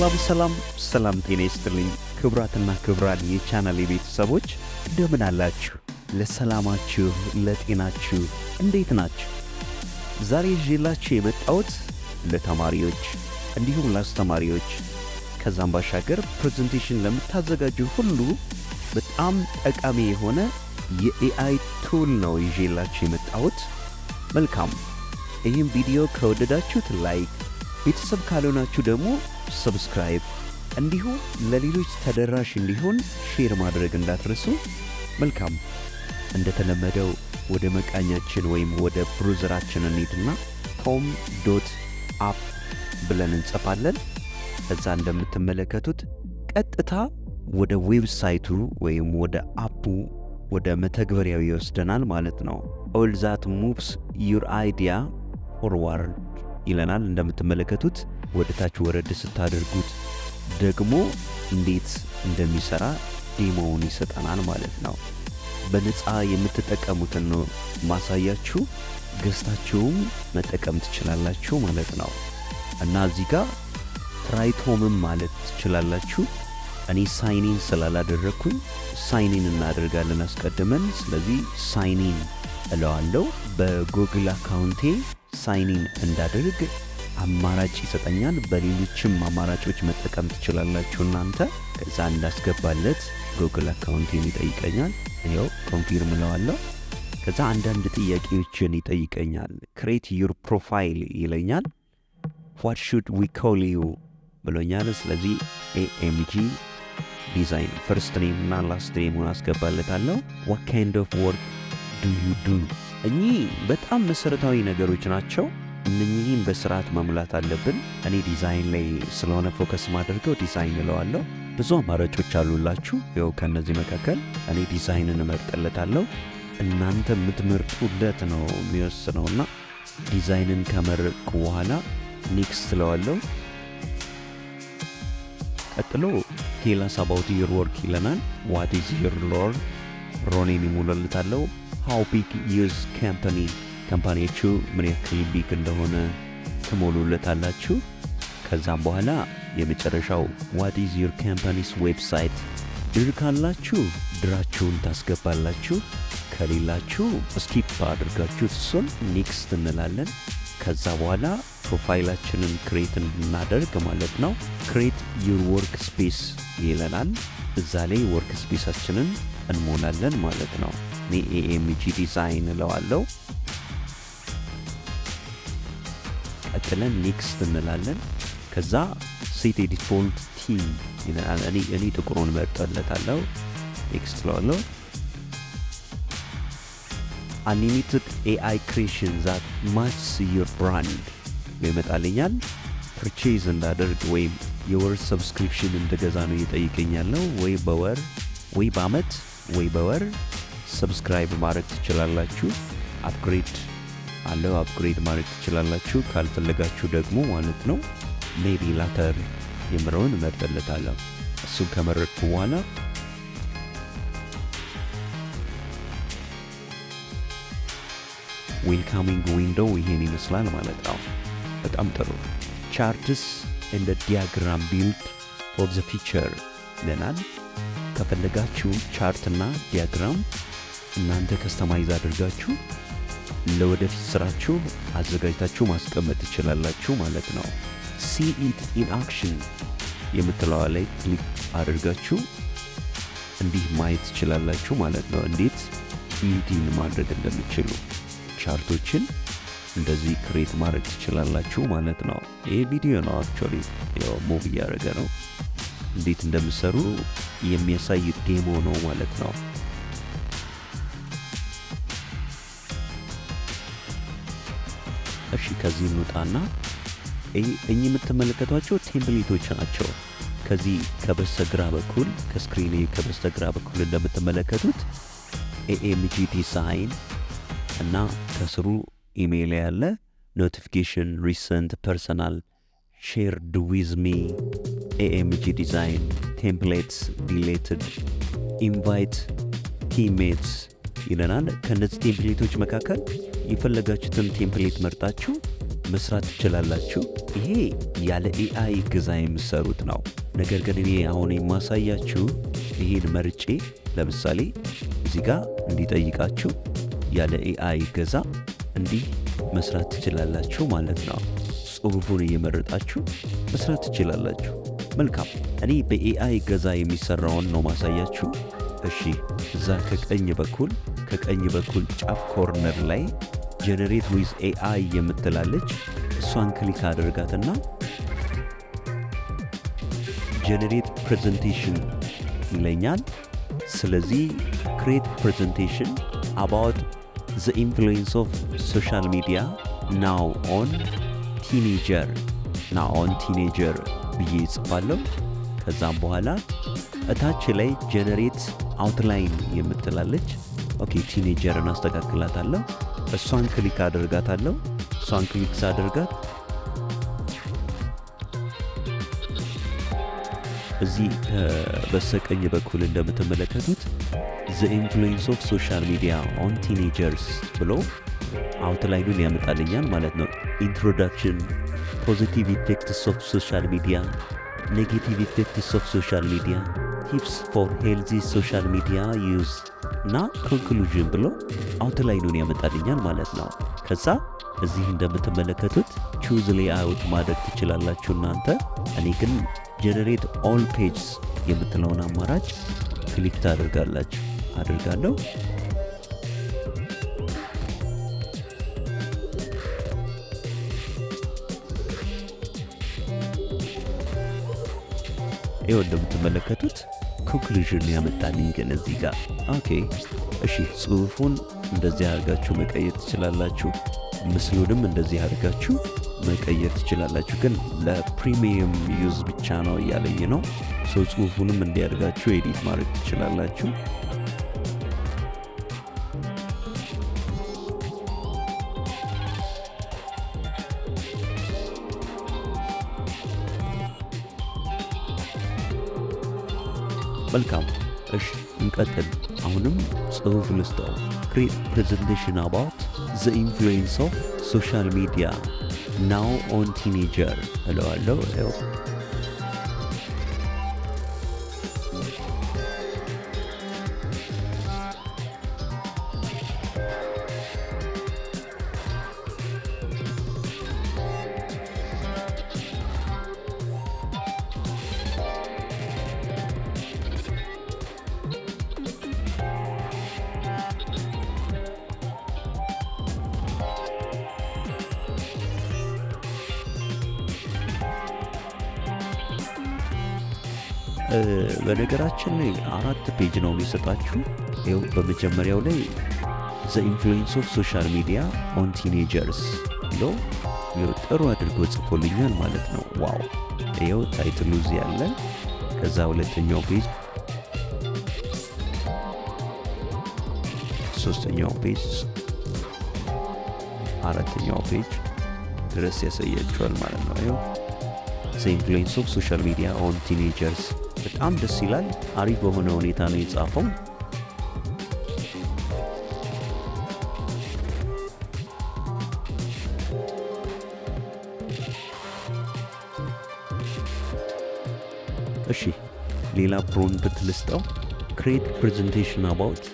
ሰላም ጤና ይስጥልኝ ክብራትና ክብራን የቻናሌ ቤተሰቦች እንደምን አላችሁ? ለሰላማችሁ ለጤናችሁ እንዴት ናችሁ? ዛሬ ይዤላችሁ የመጣሁት ለተማሪዎች እንዲሁም ለአስተማሪዎች ከዛም ባሻገር ፕረዘንቴሽን ለምታዘጋጁ ሁሉ በጣም ጠቃሚ የሆነ የኤአይ ቱል ነው ይዤላችሁ የመጣሁት። መልካም ይህን ቪዲዮ ከወደዳችሁት ላይክ፣ ቤተሰብ ካልሆናችሁ ደግሞ ሰብስክራይብ እንዲሁም ለሌሎች ተደራሽ እንዲሆን ሼር ማድረግ እንዳትረሱ። መልካም እንደተለመደው ወደ መቃኛችን ወይም ወደ ብሮዘራችን እንሂድና tome.app ብለን እንጽፋለን። እዛ እንደምትመለከቱት ቀጥታ ወደ ዌብሳይቱ ወይም ወደ አፑ ወደ መተግበሪያው ይወስደናል ማለት ነው። all that moves your idea forward ይለናል። እንደምትመለከቱት ወደ ታች ወረድ ስታደርጉት ደግሞ እንዴት እንደሚሰራ ዴሞውን ይሰጠናል ማለት ነው። በነፃ የምትጠቀሙትን ነው ማሳያችሁ፣ ገዝታችሁም መጠቀም ትችላላችሁ ማለት ነው። እና እዚህ ጋር ትራይ ቶምም ማለት ትችላላችሁ። እኔ ሳይኒን ስላላደረኩኝ ሳይኒን እናደርጋለን አስቀድመን። ስለዚህ ሳይኒን እለዋለሁ። በጉግል አካውንቴ ሳይኒን እንዳደርግ አማራጭ ይሰጠኛል። በሌሎችም አማራጮች መጠቀም ትችላላችሁ እናንተ። ከዛ እንዳስገባለት ጉግል አካውንቴን ይጠይቀኛል። ይኸው ኮንፊርም እለዋለሁ። ከዛ አንዳንድ ጥያቄዎችን ይጠይቀኛል። create your profile ይለኛል። what should we call you ብሎኛል። ስለዚህ AMG ዲዛይን ፈርስት ኔም እና ላስት ኔሙን አስገባለታለሁ። what kind of work do you do? እኚህ በጣም መሰረታዊ ነገሮች ናቸው። እነኚህን በስርዓት መሙላት አለብን። እኔ ዲዛይን ላይ ስለሆነ ፎከስ ማድረገው ዲዛይን እለዋለሁ። ብዙ አማራጮች አሉላችሁ። ያው ከነዚህ መካከል እኔ ዲዛይንን እመርጥለታለሁ። እናንተ የምትመርጡለት ነው የሚወስነውና ዲዛይንን ከመረጥኩ በኋላ ኔክስት እለዋለሁ። ቀጥሎ ቴል አስ አባውት ዩር ወርክ ይለናል። ዋት ኢዝ ዩር ሮኔም ይሞላልታለሁ። ሃው ቢግ ኢዝ ካምፓኒ ካምፓኒያችሁ ምን ያክል ቢግ እንደሆነ ትሞሉለታላችሁ። ከዛም በኋላ የመጨረሻው ዋት ኢዝ ዩር ካምፓኒስ ዌብሳይት። ድር ካላችሁ ድራችሁን ታስገባላችሁ፣ ከሌላችሁ ስኪፕ አድርጋችሁ እሱን ኔክስት እንላለን። ከዛ በኋላ ፕሮፋይላችንን ክሬት እንድናደርግ ማለት ነው። ክሬት ዩር ወርክ ስፔስ ይለናል። እዛ ላይ ወርክ ስፔሳችንን እንሞላለን ማለት ነው። እኔ AMG ዲዛይን እለዋለሁ። ቀጥለን ኔክስት እንላለን። ከዛ ሴት ዲፎልት ቲም ይለናል። እኔ ጥቁሩን መርጠለታለሁ። ኔክስት እለዋለሁ። አንሊሚትድ AI ክሬሽን ዛት ማችስ ዩር ብራንድ ይመጣልኛል። ፐርቼዝ እንዳደርግ ወይም የወር ሰብስክሪፕሽን እንደገዛ ነው እየጠይቀኛለሁ። ወይ በወር ወይ በአመት ወይ በወር ሰብስክራይብ ማድረግ ትችላላችሁ። አፕግሬድ አለው፣ አፕግሬድ ማድረግ ትችላላችሁ። ካልፈለጋችሁ ደግሞ ማለት ነው ሜቢ ላተር የምረውን እመርጥለታለሁ። እሱን ከመረጥኩ በኋላ ዌልካሚንግ ዊንዶው ይሄን ይመስላል ማለት ነው። በጣም ጥሩ። ቻርትስ እንደ ዲያግራም ቢልድ ፎር ዘ ፊቸር ይለናል። ከፈለጋችሁ ቻርትና ዲያግራም እናንተ ከስተማይዝ አድርጋችሁ ለወደፊት ስራችሁ አዘጋጅታችሁ ማስቀመጥ ትችላላችሁ ማለት ነው። see it in action የምትለዋ ላይ ክሊክ አድርጋችሁ እንዲህ ማየት ትችላላችሁ ማለት ነው። እንዴት ቢልዲን ማድረግ እንደምትችሉ ቻርቶችን እንደዚህ ክሬት ማድረግ ትችላላችሁ ማለት ነው። ይሄ ቪዲዮ ነው አክቹአሊ ያው ሙቭ እያደረገ ነው። እንዴት እንደምትሰሩ የሚያሳይ ዴሞ ነው ማለት ነው። እሺ ከዚህ እንውጣና እኚህ የምትመለከቷቸው ቴምፕሌቶች ናቸው። ከዚህ ከበስተግራ በኩል ከስክሪኔ ከበስተግራ በኩል እንደምትመለከቱት AMG ዲዛይን እና ከስሩ ኢሜይል ያለ ኖቲፊኬሽን ሪሰንት ፐርሰናል ሼርድ ዊዝ ሚ AMG ዲዛይን ቴምፕሌትስ ዲሌትድ ኢንቫይት ቲሜትስ ይለናል። ከነዚህ ቴምፕሌቶች መካከል የፈለጋችሁትን ቴምፕሌት መርጣችሁ መስራት ትችላላችሁ። ይሄ ያለ ኤአይ እገዛ የምትሰሩት ነው። ነገር ግን እኔ አሁን የማሳያችሁ ይሄን መርጬ ለምሳሌ እዚህ ጋር እንዲጠይቃችሁ ያለ ኤአይ እገዛ እንዲህ መስራት ትችላላችሁ ማለት ነው። ጽሁፉን እየመረጣችሁ መስራት ትችላላችሁ። መልካም፣ እኔ በኤአይ እገዛ የሚሰራውን ነው ማሳያችሁ። እሺ፣ እዛ ከቀኝ በኩል ጫፍ ኮርነር ላይ ጀነሬት ዊዝ ኤአይ የምትላለች እሷን ክሊክ አድርጋትና ጀነሬት ፕሬዘንቴሽን ይለኛል። ስለዚህ ክሬት ፕሬዘንቴሽን አባውት ዘ ኢንፍሉዌንስ ኦፍ ሶሻል ሚዲያ ናው ኦን ቲኔጀር ብዬ ይጽፋለሁ። ከዛም በኋላ እታች ላይ ጀነሬት አውትላይን የምትላለች ኦኬ፣ ቲኔጀርን አስተካክላታለሁ። እሷን ክሊክ አድርጋታለሁ። እሷን ክሊክ ሳደርጋት እዚህ በስተቀኝ በኩል እንደምትመለከቱት ዘ ኢንፍሉዌንስ ኦፍ ሶሻል ሚዲያ ኦን ቲኔጀርስ ብሎ አውትላይኑን ያመጣልኛል ማለት ነው። ኢንትሮዳክሽን፣ ፖዚቲቭ ኢፌክትስ ኦፍ ሶሻል ሚዲያ፣ ኔጌቲቭ ኢፌክትስ ኦፍ ሶሻል ሚዲያ፣ ቲፕስ ፎር ሄልዚ ሶሻል ሚዲያ ዩዝ እና ኮንክሉዥን ብሎ አውትላይኑን ያመጣልኛል ማለት ነው። ከዛ እዚህ እንደምትመለከቱት ቹዝ ሌአውት ማድረግ ትችላላችሁ እናንተ። እኔ ግን ጀነሬት ኦል ፔጅስ የምትለውን አማራጭ ክሊክ አድርጋለሁ። ይኸው እንደምትመለከቱት ኮንክሉዥን ያመጣልኝ ግን እዚህ ጋር ኦኬ። እሺ፣ ጽሁፉን እንደዚህ አድርጋችሁ መቀየር ትችላላችሁ። ምስሉንም እንደዚህ አድርጋችሁ መቀየር ትችላላችሁ። ግን ለፕሪሚየም ዩዝ ብቻ ነው እያለኝ ነው። ጽሁፉንም እንዲያደርጋችሁ ኤዲት ማድረግ ትችላላችሁ። መልካም፣ እሺ እንቀጥል። አሁንም ጽሁፍ ልስጠው። ክሬት ፕሬዘንቴሽን አባውት ዘ ኢንፍሉዌንስ ኦፍ ሶሻል ሚዲያ ናው ኦን ቲኔጀር እለዋለሁ። በነገራችን ላይ 4 ፔጅ ነው የሚሰጣችሁ። ይኸው በመጀመሪያው ላይ ዘ ኢንፍሉዌንስ ኦፍ ሶሻል ሚዲያ ኦን ቲኔጀርስ ብሎ ጥሩ አድርጎ ጽፎልኛል ማለት ነው። ዋው! ይኸው ታይትሉ እዚህ ያለ። ከዛ ሁለተኛው ፔጅ፣ ሶስተኛው ፔጅ፣ አራተኛው ፔጅ ድረስ ያሳያችኋል ማለት ነው። ይኸው ዘ ኢንፍሉዌንስ ኦፍ ሶሻል ሚዲያ ኦን ቲኔጀርስ በጣም ደስ ይላል። አሪፍ በሆነ ሁኔታ ነው የጻፈው። እሺ፣ ሌላ ፕሮምፕት ልስጠው። ክሬት ፕሬዘንቴሽን አባውት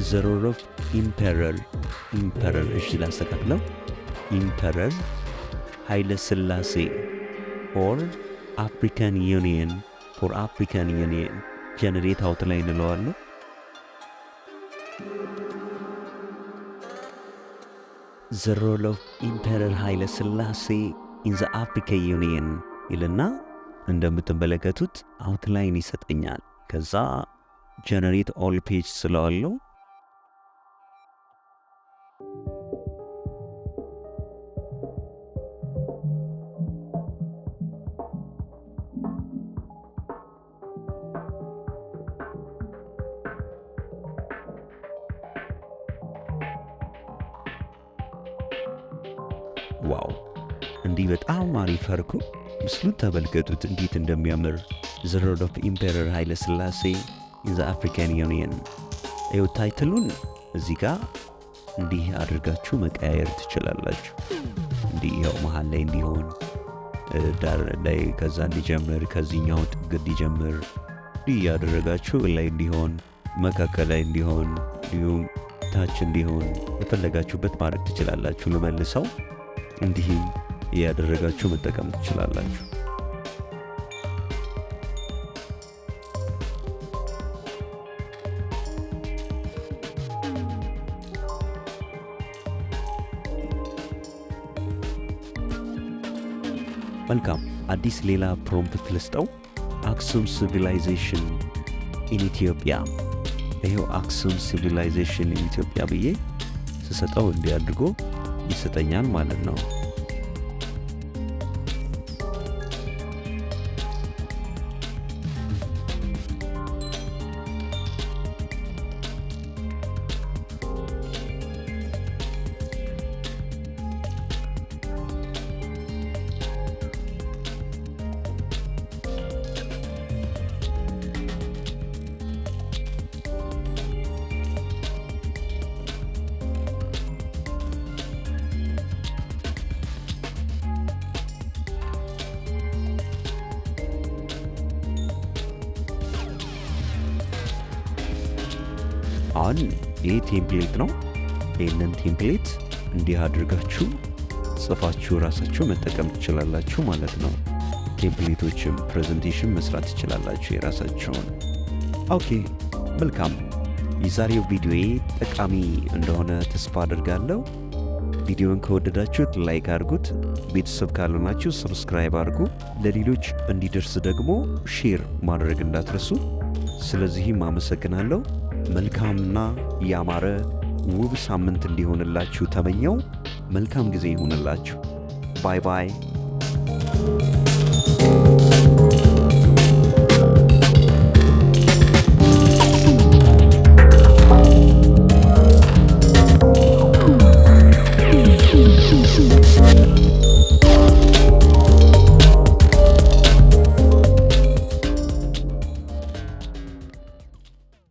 ዘ ሮል ኦፍ ኢምፐረር። እሺ ላስተካክለው። ኢምፐረር ኃይለ ሥላሴ ፎር አፍሪካን ዩኒየን ጀነሬት አውትላይን እለዋለሁ። ዘ ሮል ኦፍ ኢምፐረር ኃይለ ሥላሴ ኢን ዘ አፍሪካን ዩኒየን ይልና እንደምትመለከቱት አውትላይን ይሰጠኛል። ከዛ ጀነሬት ኦል ፔጅ ስለዋለሁ። ዋው! እንዲህ በጣም አሪፍ አርኩ። ምስሉን ተመልከቱት እንዴት እንደሚያምር። ዘ ሮል ኦፍ ኢምፐረር ኃይለ ሥላሴ ኢን ዘ አፍሪካን ዩኒየን። ይኸው ታይትሉን እዚህ ጋር እንዲህ አድርጋችሁ መቀያየር ትችላላችሁ። እንዲህ እንግዲህ ያው መሃል ላይ እንዲሆን ዳር ላይ ከዛ እንዲጀምር ከዚህኛው ጥግ እንዲጀምር ያደረጋችሁ ላይ እንዲሆን መካከል ላይ እንዲሆን እንዲሁም ታች እንዲሆን የፈለጋችሁበት ማድረግ ትችላላችሁ። ለመልሰው እንዲህም ያደረጋችሁ መጠቀም ትችላላችሁ። መልካም አዲስ ሌላ ፕሮምፕት ልስጠው። አክሱም ሲቪላይዜሽን ኢን ኢትዮጵያ። ይሄው አክሱም ሲቪላይዜሽን ኢን ኢትዮጵያ ብዬ ስሰጠው እንዲህ አድርጎ ይሰጠኛል ማለት ነው። አሁን ይሄ ቴምፕሌት ነው። ይህንን ቴምፕሌት እንዲህ አድርጋችሁ ጽፋችሁ ራሳችሁ መጠቀም ትችላላችሁ ማለት ነው። ቴምፕሌቶችም ፕሬዘንቴሽን መስራት ትችላላችሁ የራሳችሁን። ኦኬ መልካም። የዛሬው ቪዲዮዬ ጠቃሚ እንደሆነ ተስፋ አድርጋለሁ። ቪዲዮን ከወደዳችሁት ላይክ አድርጉት። ቤተሰብ ካልሆናችሁ ሰብስክራይብ አድርጉ። ለሌሎች እንዲደርስ ደግሞ ሼር ማድረግ እንዳትረሱ። ስለዚህም አመሰግናለሁ። መልካምና ያማረ ውብ ሳምንት እንዲሆንላችሁ ተመኘው። መልካም ጊዜ ይሁንላችሁ። ባይ ባይ።